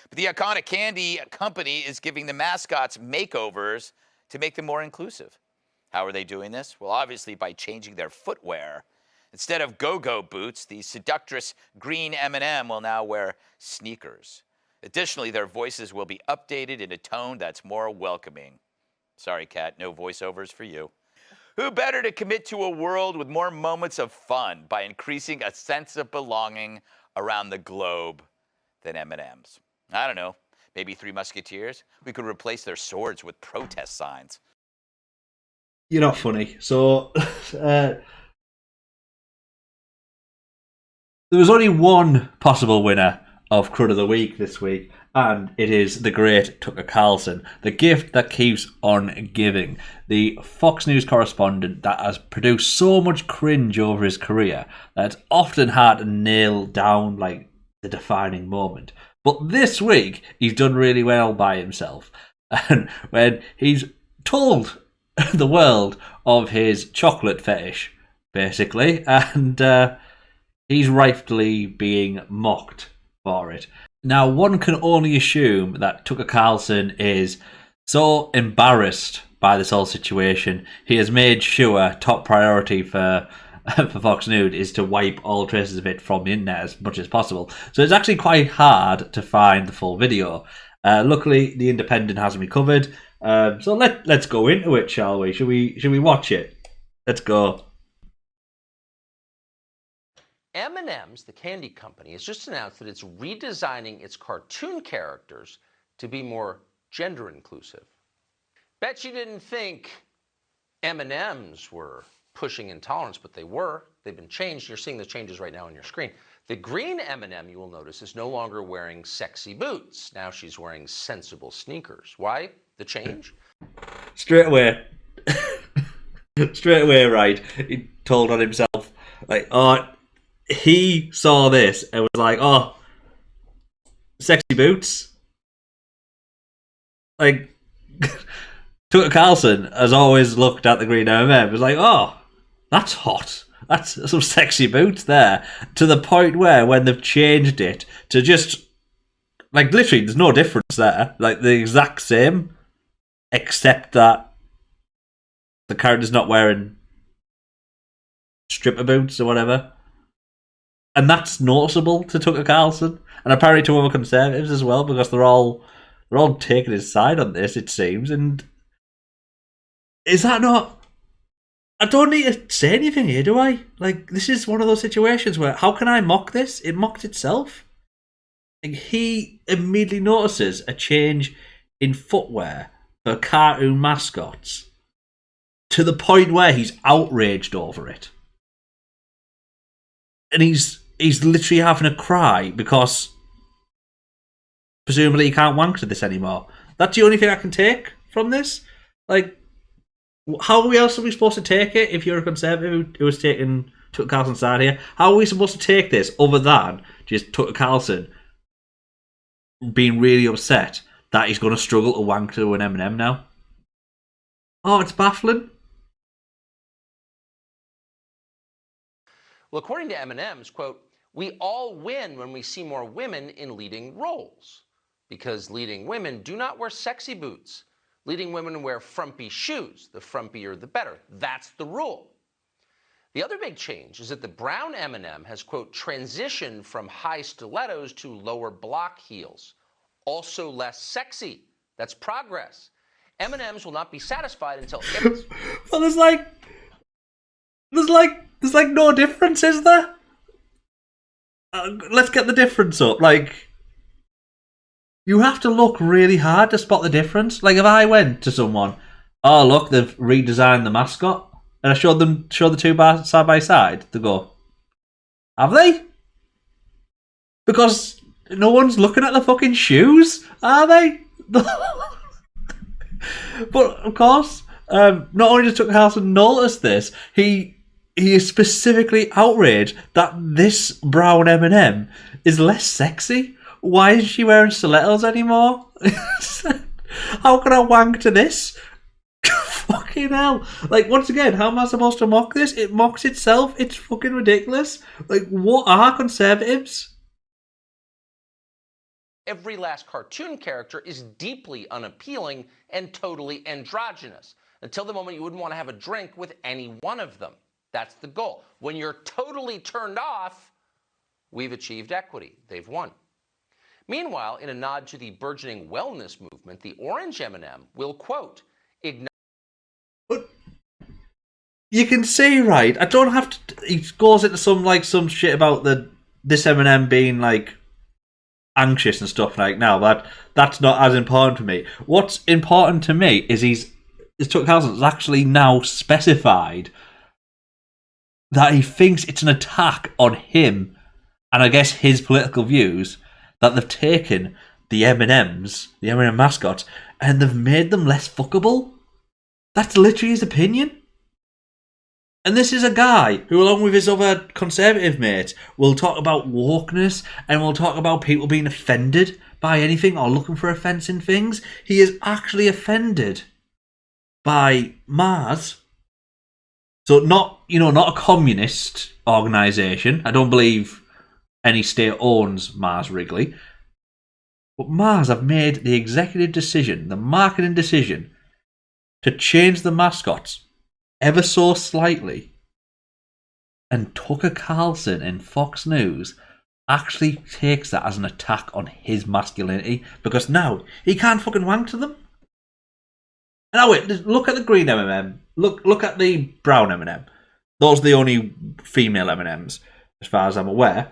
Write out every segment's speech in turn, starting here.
But the iconic candy company is giving the mascots makeovers to make them more inclusive. How are they doing this? Well, obviously by changing their footwear. Instead of go-go boots, the seductress green M&M will now wear sneakers. Additionally, their voices will be updated in a tone that's more welcoming. Sorry, Kat, no voiceovers for you. Who better to commit to a world with more moments of fun by increasing a sense of belonging around the globe than M&Ms? I don't know, maybe Three Musketeers? We could replace their swords with protest signs. You're not funny. So, there was only one possible winner of Crud of the Week this week, and it is the great Tucker Carlson, the gift that keeps on giving, the Fox News correspondent that has produced so much cringe over his career that it's often hard to nail down like the defining moment. But this week, he's done really well by himself, and when he's told the world of his chocolate fetish, basically, and he's rightfully being mocked for it. Now, one can only assume that Tucker Carlson is so embarrassed by this whole situation, he has made sure top priority for Fox News is to wipe all traces of it from the internet as much as possible. So it's actually quite hard to find the full video. Luckily, The Independent has me covered. So let's go into it, shall we? Should we watch it? Let's go. M&M's, the candy company, has just announced that it's redesigning its cartoon characters to be more gender inclusive. Bet you didn't think M&M's were pushing intolerance, but they were. They've been changed. You're seeing the changes right now on your screen. The green M&M, you will notice, is no longer wearing sexy boots. Now she's wearing sensible sneakers. Why the change? Straight away. Straight away, right. He told on himself, like, oh, he saw this and was like, oh, sexy boots. Like, Tucker Carlson has always looked at the green M&M, was like, oh, that's hot. That's some sexy boots there. To the point where when they've changed it to just, like, literally, there's no difference there. Like, the exact same, except that the character's not wearing stripper boots or whatever. And that's noticeable to Tucker Carlson, and apparently to other conservatives as well, because they're all taking his side on this, it seems. And is that not? I don't need to say anything here, do I? Like, this is one of those situations where how can I mock this? It mocked itself. Like, he immediately notices a change in footwear for cartoon mascots to the point where he's outraged over it, and he's literally having a cry because presumably he can't wank to this anymore. That's the only thing I can take from this. Like, how else are we supposed to take it if you're a conservative who was taking Tucker Carlson's side here? How are we supposed to take this other than just Tucker Carlson being really upset that he's going to struggle to wank to an M&M now? Oh, it's baffling. Well, according to M&M's, quote, we all win when we see more women in leading roles, because leading women do not wear sexy boots. Leading women wear frumpy shoes. The frumpier, the better. That's the rule. The other big change is that the brown M&M has, quote, transitioned from high stilettos to lower block heels. Also less sexy. That's progress. M&M's will not be satisfied until... Well, there's no difference, is there? Let's get the difference up. Like, you have to look really hard to spot the difference. Like, if I went to someone, oh look, they've redesigned the mascot, and I showed the two side by side, they go, have they? Because no one's looking at the fucking shoes, are they? But of course, not only does Tucker Carlson notice this, he is specifically outraged that this brown M&M is less sexy. Why is she wearing stilettos anymore? How can I wank to this? Fucking hell. Like, once again, how am I supposed to mock this? It mocks itself. It's fucking ridiculous. Like, what are conservatives? every last cartoon character is deeply unappealing and totally androgynous, until the moment you wouldn't want to have a drink with any one of them. That's the goal. When you're totally turned off, we've achieved equity. They've won. Meanwhile, in a nod to the burgeoning wellness movement, the orange M&M will, quote, ignite. But you can see, right? I don't have to. He goes into some shit about this M&M being like anxious and stuff like now, but that's not as important to me. What's important to me is Tucker Carlson has actually now specified that he thinks it's an attack on him and I guess his political views that they've taken the M&Ms, the M&M mascots, and they've made them less fuckable. That's literally his opinion. And this is a guy who, along with his other conservative mates, will talk about wokeness and will talk about people being offended by anything or looking for offence in things. He is actually offended by Mars. So not a communist organisation. I don't believe any state owns Mars Wrigley. But Mars have made the executive decision, the marketing decision, to change the mascots ever so slightly. And Tucker Carlson in Fox News actually takes that as an attack on his masculinity because now he can't fucking wank to them. Now wait, look at the green M&M. Look at the brown M&M. Those are the only female M&Ms, as far as I'm aware.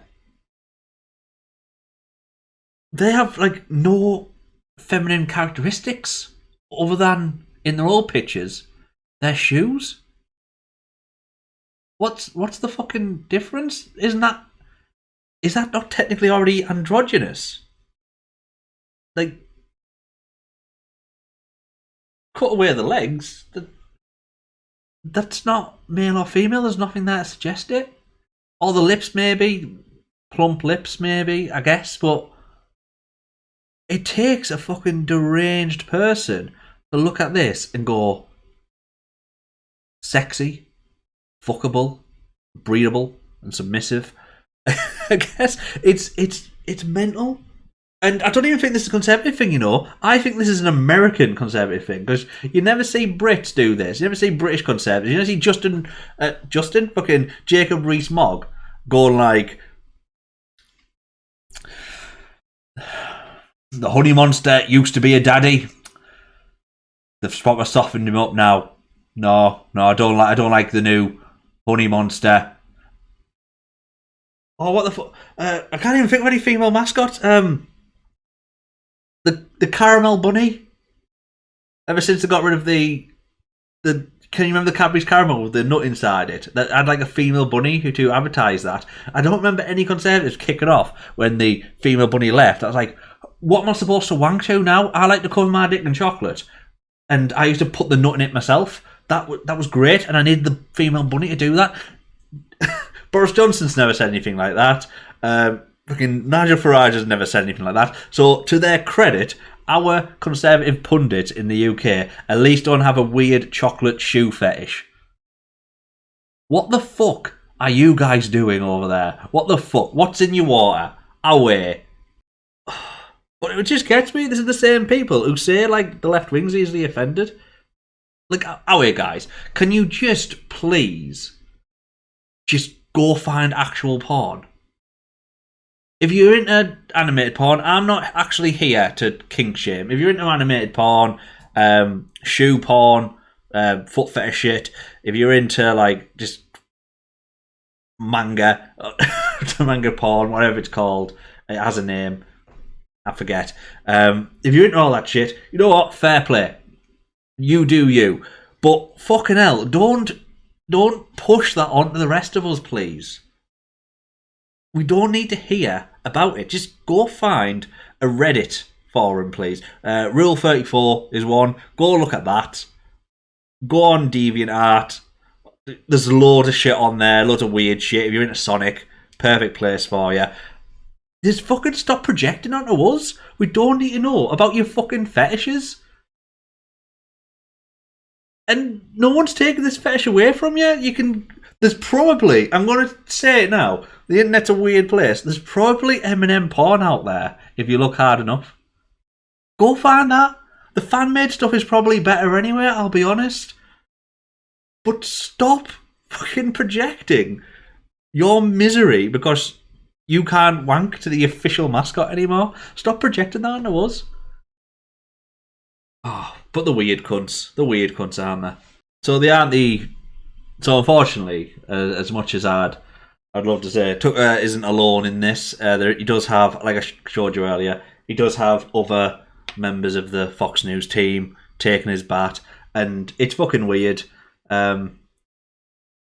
They have like no feminine characteristics other than in their old pictures their shoes. What's the fucking difference? Is that not technically already androgynous? Like, cut away the legs. That's not male or female. There's nothing there to suggest it. Or the lips, maybe plump lips, maybe I guess. But it takes a fucking deranged person to look at this and go, sexy, fuckable, breedable, and submissive. I guess it's mental. And I don't even think this is a conservative thing, I think this is an American conservative thing, because you never see Brits do this. You never see British conservatives. You never see Justin, fucking Jacob Rees-Mogg, going like, the honey monster used to be a daddy. They've proper softened him up now. No, I don't like the new honey monster. Oh, what the fuck? I can't even think of any female mascots. The caramel bunny. Ever since they got rid of the can you remember the Cadbury's caramel with the nut inside it? That had like a female bunny to advertise that. I don't remember any conservatives kicking off when the female bunny left. I was like, what am I supposed to wank to now? I like to cover my dick in chocolate, and I used to put the nut in it myself. That was great, and I needed the female bunny to do that. Boris Johnson's never said anything like that. Fucking Nigel Farage has never said anything like that. So, to their credit, our conservative pundits in the UK at least don't have a weird chocolate shoe fetish. What the fuck are you guys doing over there? What the fuck? What's in your water? Away. But it just gets me. This is the same people who say, like, the left wing's easily offended. Like, away, guys. Can you just please just go find actual porn? If you're into animated porn, I'm not actually here to kink shame. If you're into animated porn, shoe porn, foot fetish shit, if you're into like just manga, manga porn, whatever it's called, it has a name, I forget. If you're into all that shit, you know what? Fair play. You do you. But fucking hell, don't push that onto the rest of us, please. We don't need to hear about it. Just go find a Reddit forum, please. Rule 34 is one. Go look at that. Go on DeviantArt. There's loads of shit on there. Loads of weird shit. If you're into Sonic, perfect place for you. Just fucking stop projecting onto us. We don't need to know about your fucking fetishes. And no one's taking this fetish away from you. There's probably, I'm going to say it now, the internet's a weird place. There's probably Eminem porn out there if you look hard enough. Go find that. The fan-made stuff is probably better anyway, I'll be honest. But stop fucking projecting your misery because you can't wank to the official mascot anymore. Stop projecting that onto us. Oh, but the weird cunts. The weird cunts, aren't they? So they aren't the... So unfortunately, as much as I'd love to say, Tucker isn't alone in this. He does have, like I showed you earlier, he does have other members of the Fox News team taking his bat, and it's fucking weird.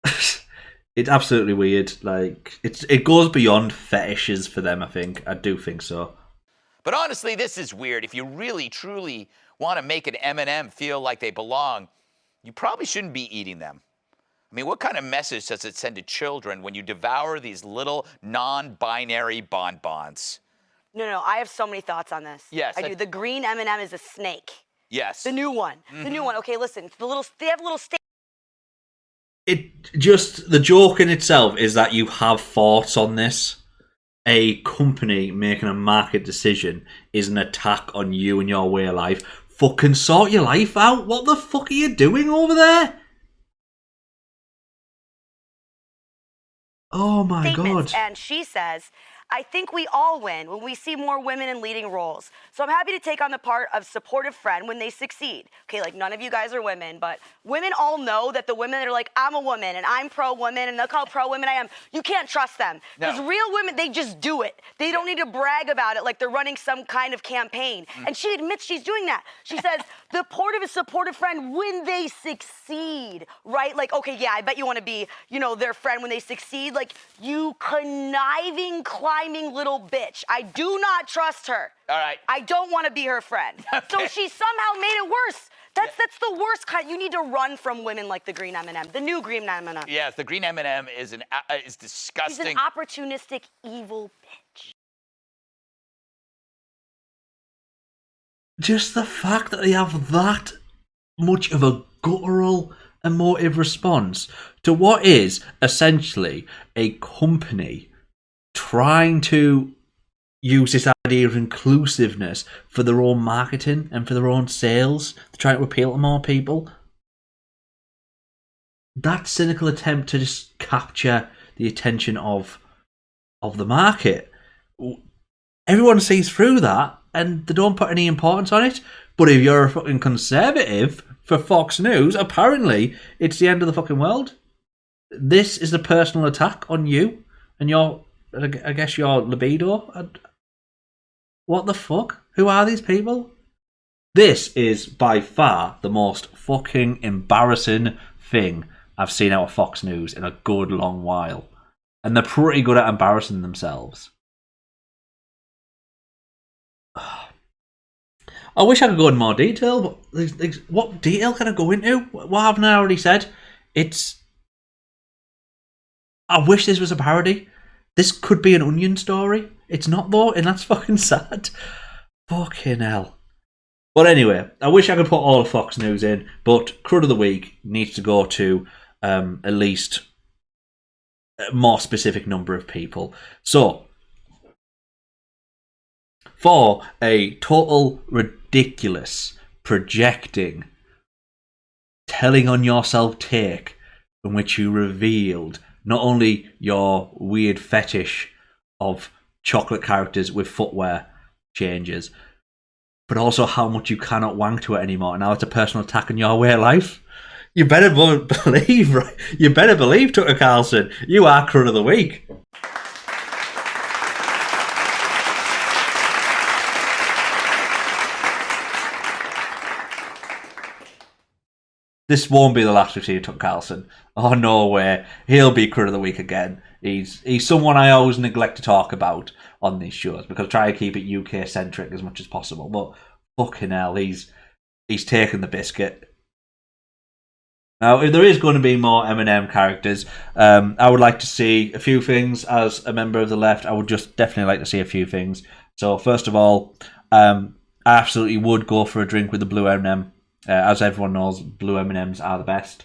It's absolutely weird. Like it goes beyond fetishes for them. I think. I do think so. But honestly, this is weird. If you really, truly want to make an M&M feel like they belong, you probably shouldn't be eating them. I mean, what kind of message does it send to children when you devour these little non-binary bonbons? No, I have so many thoughts on this. Yes. I do. The green M&M is a snake. Yes. The new one. Mm-hmm. The new one. Okay, listen. They have little snakes. It just, the joke in itself is that you have thoughts on this. A company making a market decision is an attack on you and your way of life. Fucking sort your life out. What the fuck are you doing over there? Oh my God. And she says, I think we all win when we see more women in leading roles. So I'm happy to take on the part of supportive friend when they succeed. Okay, like none of you guys are women, but women all know that the women that are like, I'm a woman and I'm pro-woman and look how pro-women I am. You can't trust them. Because real women, they just do it. They don't need to brag about it like they're running some kind of campaign. And she admits she's doing that. She says, the supportive is supportive friend when they succeed, right? Like, okay, yeah, I bet you want to be, their friend when they succeed. Like, you conniving, climbing little bitch. I do not trust her. All right. I don't want to be her friend. Okay. So she somehow made it worse. That's the worst kind. You need to run from women like the green M&M, the new green M&M. Yes, the green M&M is disgusting. She's an opportunistic, evil bitch. Just the fact that they have that much of a guttural, emotive response to what is essentially a company trying to use this idea of inclusiveness for their own marketing and for their own sales to try to appeal to more people. That cynical attempt to just capture the attention of the market. Everyone sees through that and they don't put any importance on it. But if you're a fucking conservative for Fox News, apparently it's the end of the fucking world. This is a personal attack on you and your, I guess, your libido. What the fuck? Who are these people? This is by far the most fucking embarrassing thing I've seen out of Fox News in a good long while. And they're pretty good at embarrassing themselves. I wish I could go in more detail, but what detail can I go into? What haven't I already said? I wish this was a parody. This could be an Onion story. It's not though, and that's fucking sad. Fucking hell. But anyway, I wish I could put all of Fox News in, but Crud of the Week needs to go to at least a more specific number of people. So, for a total ridiculous projecting, telling on yourself take in which you revealed not only your weird fetish of chocolate characters with footwear changes, but also how much you cannot wank to it anymore. And now it's a personal attack on your way of life. You better believe, right? You better believe, Tucker Carlson, you are Crud of the Week. This won't be the last we've seen of Tucker Carlson. Oh, no way. He'll be Crud of the Week again. He's someone I always neglect to talk about on these shows because I try to keep it UK-centric as much as possible. But fucking hell, he's taken the biscuit. Now, if there is going to be more M&M characters, I would like to see a few things. As a member of the left, I would just definitely like to see a few things. So, first of all, I absolutely would go for a drink with the blue M&M. As everyone knows, blue M&Ms are the best.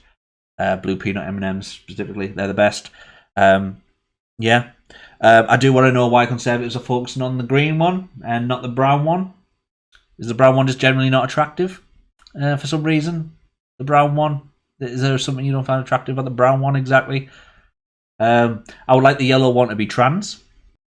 blue peanut M&Ms specifically. They're the best. Yeah. I do want to know why Conservatives are focusing on the green one and not the brown one. Is the brown one just generally not attractive for some reason? The brown one? Is there something you don't find attractive about the brown one exactly? I would like the yellow one to be trans.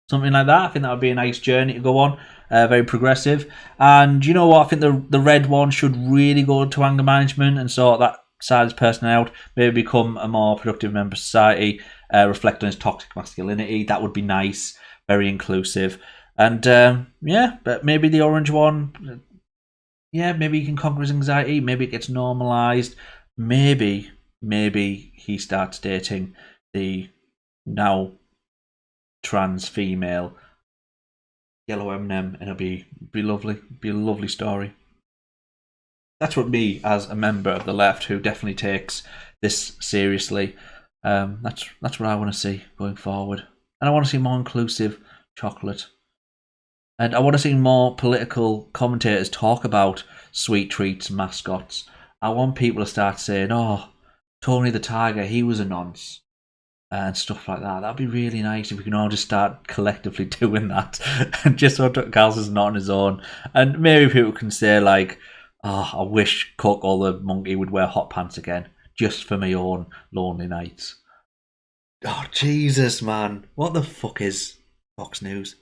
Something like that. I think that would be a nice journey to go on. Very progressive. And you know what? I think the red one should really go to anger management and sort that side of his person out. Maybe become a more productive member of society. Reflect on his toxic masculinity. That would be nice. Very inclusive. And yeah, but maybe the orange one. Yeah, maybe he can conquer his anxiety. Maybe it gets normalized. Maybe he starts dating the now trans female yellow M&M, and it'll be lovely. Be a lovely story. That's what me, as a member of the left who definitely takes this seriously, that's what I want to see going forward. And I want to see more inclusive chocolate. And I want to see more political commentators talk about sweet treats and mascots. I want people to start saying, oh, Tony the Tiger, he was a nonce. And stuff like that. That'd be really nice if we can all just start collectively doing that. Just so Tucker Carlson's not on his own. And maybe people can say like, oh, I wish Cook or the monkey would wear hot pants again. Just for my own lonely nights. Oh, Jesus, man. What the fuck is Fox News?